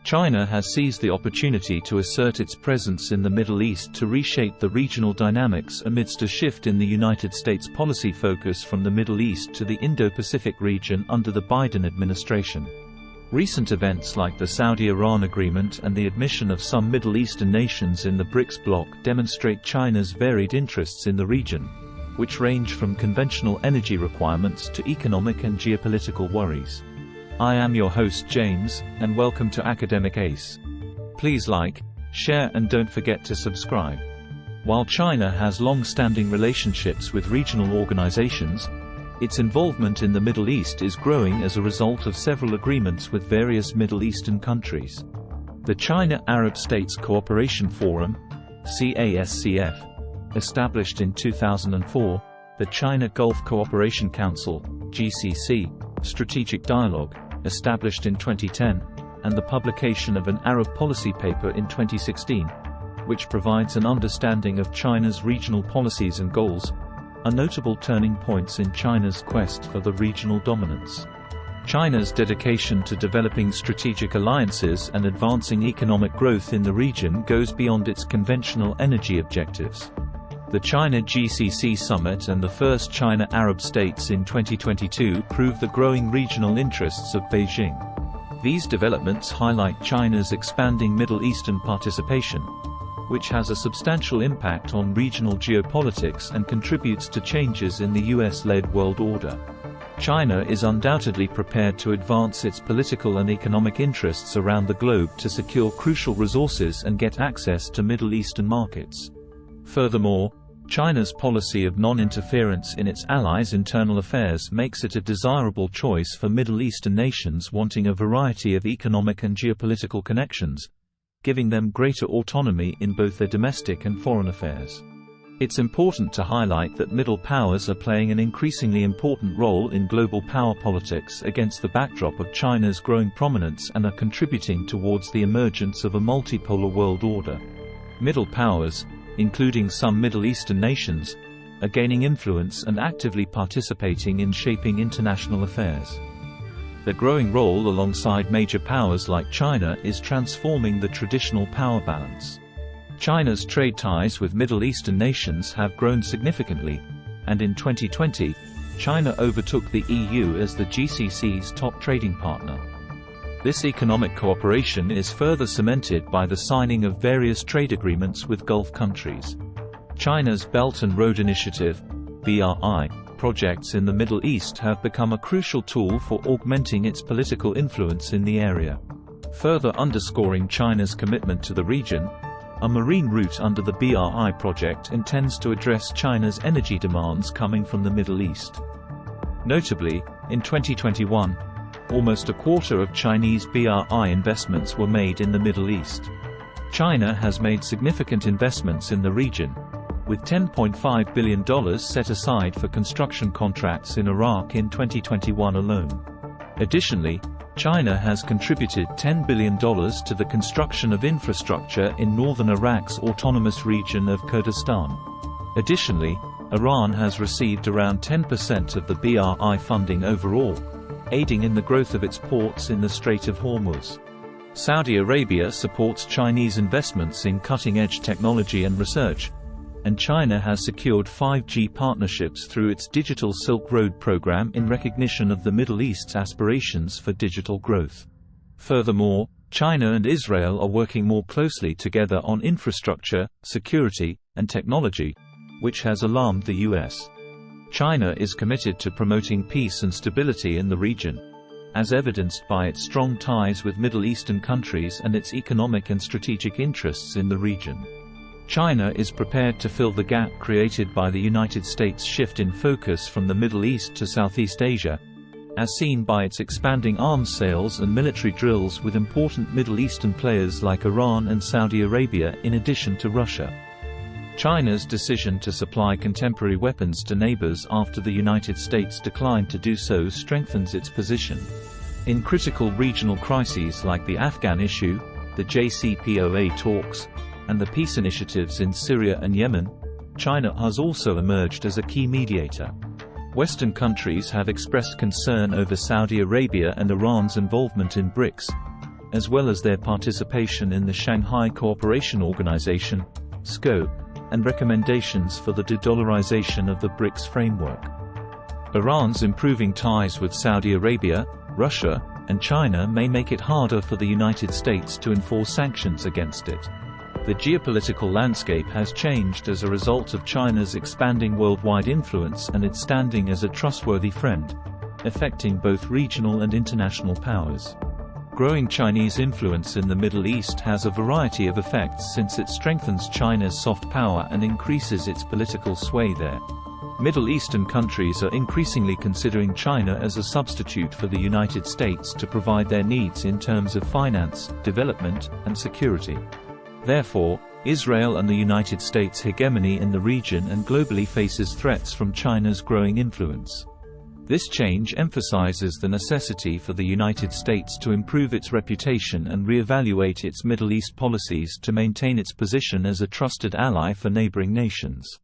China has seized the opportunity to assert its presence in the Middle East to reshape the regional dynamics amidst a shift in the United States policy focus from the Middle East to the Indo-Pacific region under the Biden administration. Recent events like the Saudi-Iran agreement and the admission of some Middle Eastern nations in the BRICS bloc demonstrate China's varied interests in the region, which range from conventional energy requirements to economic and geopolitical worries. I am your host James, and welcome to Academic Ace. Please like, share and don't forget to subscribe. While China has long-standing relationships with regional organizations, its involvement in the Middle East is growing as a result of several agreements with various Middle Eastern countries. The China-Arab States Cooperation Forum, CASCF, established in 2004, the China Gulf Cooperation Council, GCC, Strategic Dialogue, established in 2010, and the publication of an Arab policy paper in 2016, which provides an understanding of China's regional policies and goals, are notable turning points in China's quest for the regional dominance. China's dedication to developing strategic alliances and advancing economic growth in the region goes beyond its conventional energy objectives. The China GCC Summit and the first China-Arab states in 2022 prove the growing regional interests of Beijing. These developments highlight China's expanding Middle Eastern participation, which has a substantial impact on regional geopolitics and contributes to changes in the US-led world order. China is undoubtedly prepared to advance its political and economic interests around the globe to secure crucial resources and get access to Middle Eastern markets. Furthermore, China's policy of non-interference in its allies' internal affairs makes it a desirable choice for Middle Eastern nations wanting a variety of economic and geopolitical connections, giving them greater autonomy in both their domestic and foreign affairs. It's important to highlight that middle powers are playing an increasingly important role in global power politics against the backdrop of China's growing prominence and are contributing towards the emergence of a multipolar world order. Middle powers, including some Middle Eastern nations, are gaining influence and actively participating in shaping international affairs. Their growing role alongside major powers like China is transforming the traditional power balance. China's trade ties with Middle Eastern nations have grown significantly, and in 2020, China overtook the EU as the GCC's top trading partner. This economic cooperation is further cemented by the signing of various trade agreements with Gulf countries. China's Belt and Road Initiative (BRI) projects in the Middle East have become a crucial tool for augmenting its political influence in the area. Further underscoring China's commitment to the region, a marine route under the BRI project intends to address China's energy demands coming from the Middle East. Notably, in 2021, almost a quarter of Chinese BRI investments were made in the Middle East. China has made significant investments in the region, with $10.5 billion set aside for construction contracts in Iraq in 2021 alone. Additionally, China has contributed $10 billion to the construction of infrastructure in northern Iraq's autonomous region of Kurdistan. Additionally, Iran has received around 10% of the BRI funding overall, aiding in the growth of its ports in the Strait of Hormuz. Saudi Arabia supports Chinese investments in cutting-edge technology and research, and China has secured 5G partnerships through its Digital Silk Road program in recognition of the Middle East's aspirations for digital growth. Furthermore, China and Israel are working more closely together on infrastructure, security, and technology, which has alarmed the US. China is committed to promoting peace and stability in the region, as evidenced by its strong ties with Middle Eastern countries and its economic and strategic interests in the region. China is prepared to fill the gap created by the United States' shift in focus from the Middle East to Southeast Asia, as seen by its expanding arms sales and military drills with important Middle Eastern players like Iran and Saudi Arabia in addition to Russia. China's decision to supply contemporary weapons to neighbors after the United States declined to do so strengthens its position. In critical regional crises like the Afghan issue, the JCPOA talks, and the peace initiatives in Syria and Yemen, China has also emerged as a key mediator. Western countries have expressed concern over Saudi Arabia and Iran's involvement in BRICS, as well as their participation in the Shanghai Cooperation Organization (SCO), and recommendations for the de-dollarization of the BRICS framework. Iran's improving ties with Saudi Arabia, Russia, and China may make it harder for the United States to enforce sanctions against it. The geopolitical landscape has changed as a result of China's expanding worldwide influence and its standing as a trustworthy friend, affecting both regional and international powers. Growing Chinese influence in the Middle East has a variety of effects since it strengthens China's soft power and increases its political sway there. Middle Eastern countries are increasingly considering China as a substitute for the United States to provide their needs in terms of finance, development, and security. Therefore, Israel and the United States' hegemony in the region and globally faces threats from China's growing influence. This change emphasizes the necessity for the United States to improve its reputation and re-evaluate its Middle East policies to maintain its position as a trusted ally for neighboring nations.